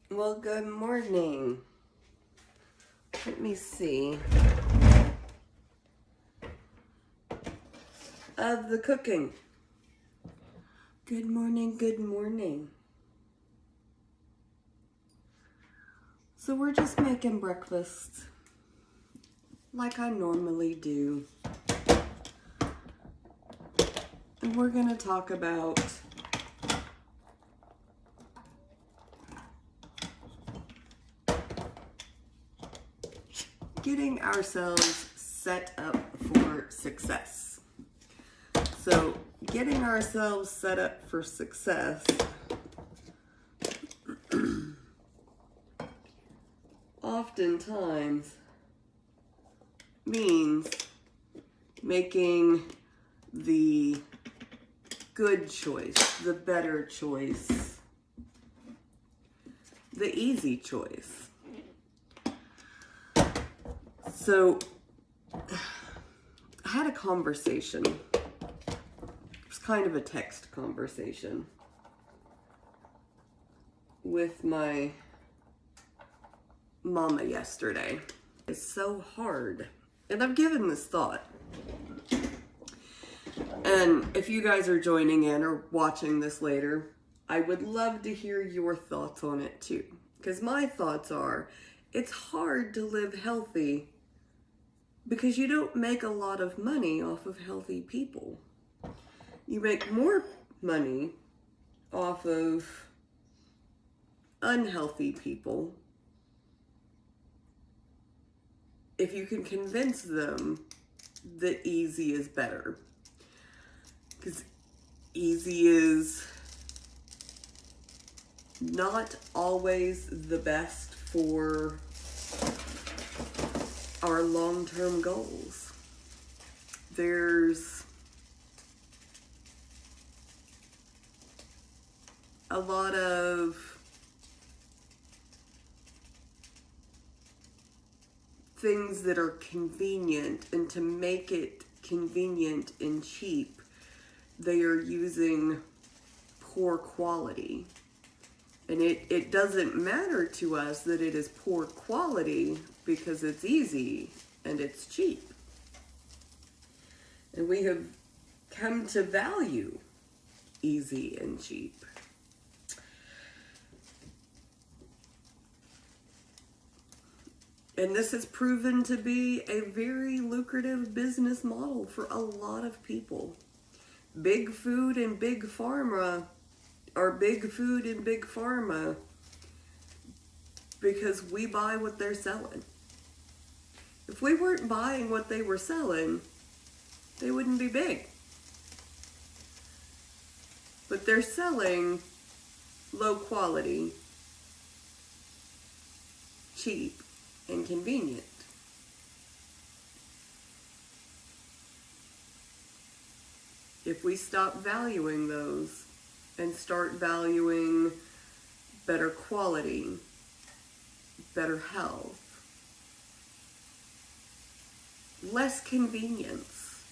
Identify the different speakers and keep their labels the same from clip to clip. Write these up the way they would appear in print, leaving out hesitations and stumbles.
Speaker 1: Well, good morning. Let me see. Of the cooking. Good morning, good morning. So we're just making breakfast like I normally do. And we're going to talk about getting ourselves set up for success. So, getting ourselves set up for success oftentimes means making the good choice, the better choice, the easy choice. So, I had a conversation. It was kind of a text conversation with my mama yesterday. It's so hard. And I've given this thought. And if you guys are joining in or watching this later, I would love to hear your thoughts on it too. Because my thoughts are, it's hard to live healthy because you don't make a lot of money off of healthy people. You make more money off of unhealthy people if you can convince them that easy is better. Because easy is not always the best for our long-term goals. There's a lot of things that are convenient, and to make it convenient and cheap, they are using poor quality. And it doesn't matter to us that it is poor quality because it's easy and it's cheap. And we have come to value easy and cheap. And this has proven to be a very lucrative business model for a lot of people. Big food and big pharma are big food and big pharma because we buy what they're selling. If we weren't buying what they were selling, they wouldn't be big. But they're selling low quality, cheap, and convenient. If we stop valuing those and start valuing better quality, better health, less convenience,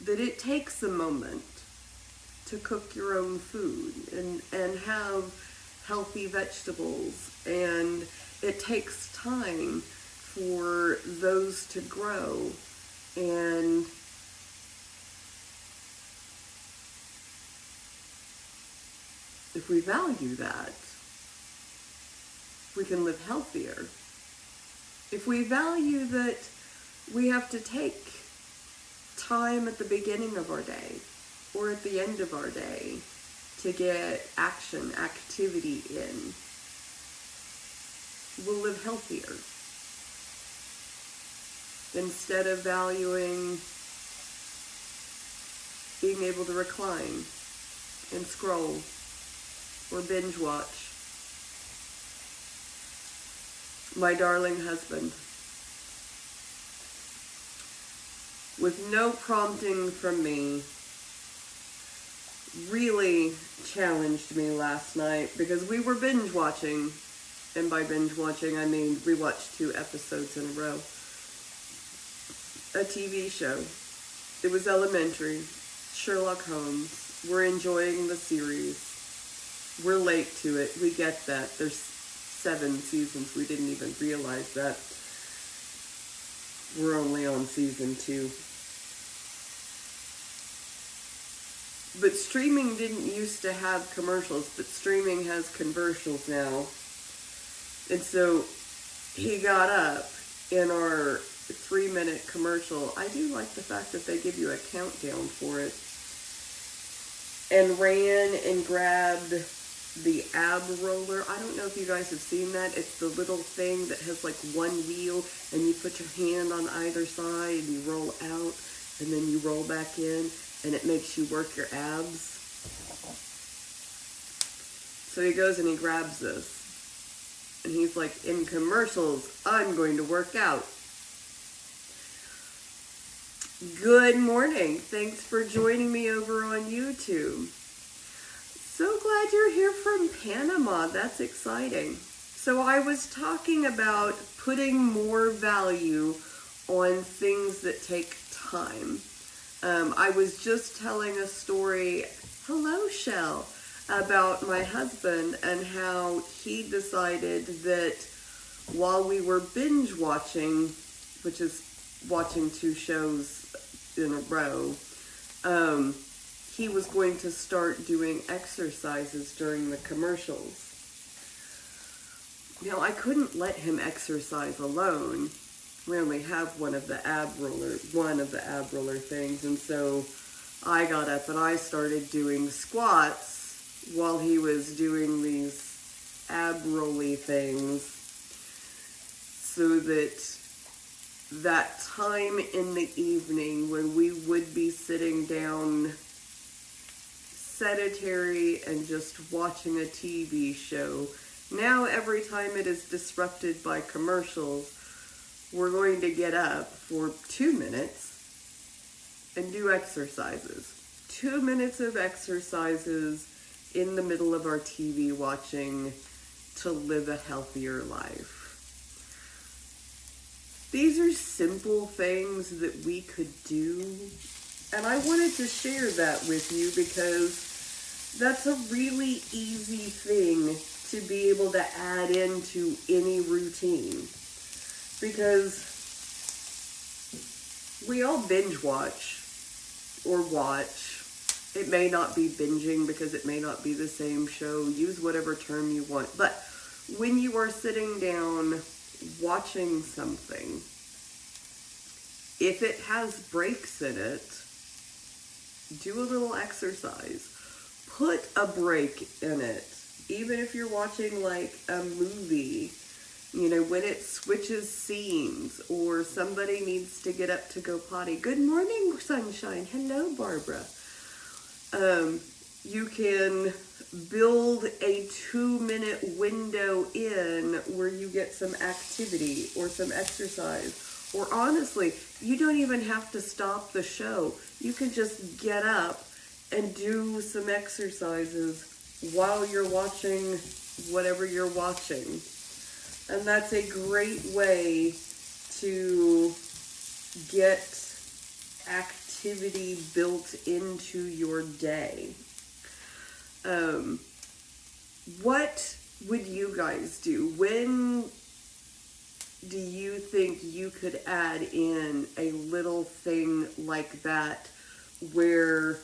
Speaker 1: that it takes a moment to cook your own food and have healthy vegetables, and it takes time for those to grow, and if we value that, we can live healthier. If we value that we have to take time at the beginning of our day or at the end of our day to get activity in, we'll live healthier. Instead of valuing being able to recline and scroll or binge watch. My darling husband, with no prompting from me, really challenged me last night because we were binge watching. And by binge watching, I mean we watched 2 episodes in a row. A TV show. It was elementary. Sherlock Holmes. We're enjoying the series. We're late to it. We get that. There's 7 seasons. We didn't even realize that. We're only on season 2. But streaming didn't used to have commercials, but streaming has commercials now. And so he got up in our 3-minute commercial. I do like the fact that they give you a countdown for it. And ran and grabbed the ab roller. I don't know if you guys have seen that. It's the little thing that has like one wheel, and you put your hand on either side and you roll out, and then you roll back in, and it makes you work your abs. So he goes and he grabs this. And he's like, in commercials, I'm going to work out. Good morning. Thanks for joining me over on YouTube. So glad you're here from Panama. That's exciting. So I was talking about putting more value on things that take time. I was just telling a story, hello Shell, about my husband and how he decided that while we were binge watching, which is watching 2 shows in a row, he was going to start doing exercises during the commercials. Now, I couldn't let him exercise alone. We only have one of the ab roller things, and so I got up and I started doing squats while he was doing these ab rolly things, so that time in the evening when we would be sitting down sedentary and just watching a TV show, now every time it is disrupted by commercials, we're going to get up for 2 minutes and do exercises. 2 minutes of exercises in the middle of our TV watching to live a healthier life. These are simple things that we could do, and I wanted to share that with you because that's a really easy thing to be able to add into any routine. Because we all binge watch or watch. It may not be binging because it may not be the same show. Use whatever term you want. But when you are sitting down watching something, if it has breaks in it, do a little exercise. Put a break in it. Even if you're watching like a movie, you know, when it switches scenes or somebody needs to get up to go potty. Good morning, sunshine. Hello, Barbara. You can build a 2-minute window in where you get some activity or some exercise. Or honestly, you don't even have to stop the show. You can just get up and do some exercises while you're watching whatever you're watching. And that's a great way to get activity built into your day. What would you guys do? When do you think you could add in a little thing like that where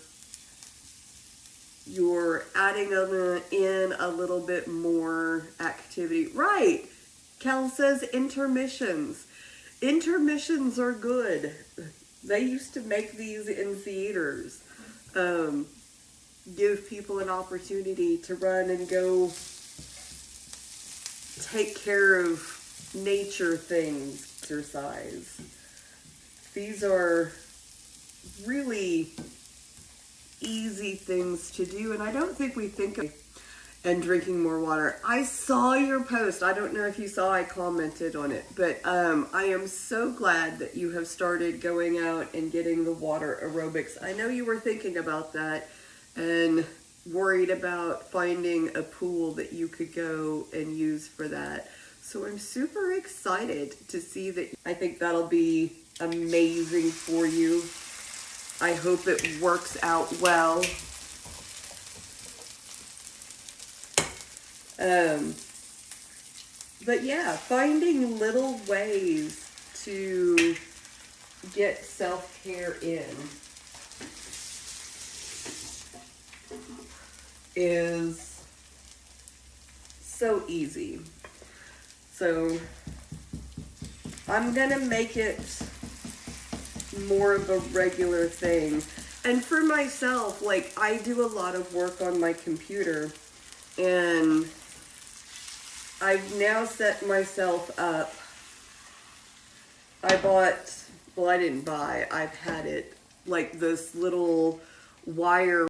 Speaker 1: you're adding in a little bit more activity? Right. Cal says intermissions. Intermissions are good. They used to make these in theaters. Give people an opportunity to run and go take care of nature things, exercise. These are really easy things to do, and I don't think we think of. And drinking more water. I saw your post. I don't know if you saw, I commented on it, but I am so glad that you have started going out and getting the water aerobics. I know you were thinking about that and worried about finding a pool that you could go and use for that. So I'm super excited to see that. I think that'll be amazing for you. I hope it works out well. But yeah, finding little ways to get self-care in is so easy. So I'm gonna make it more of a regular thing. And for myself, like, I do a lot of work on my computer, and I've now set myself up. I bought, well, I didn't buy, I've had it, like this little wire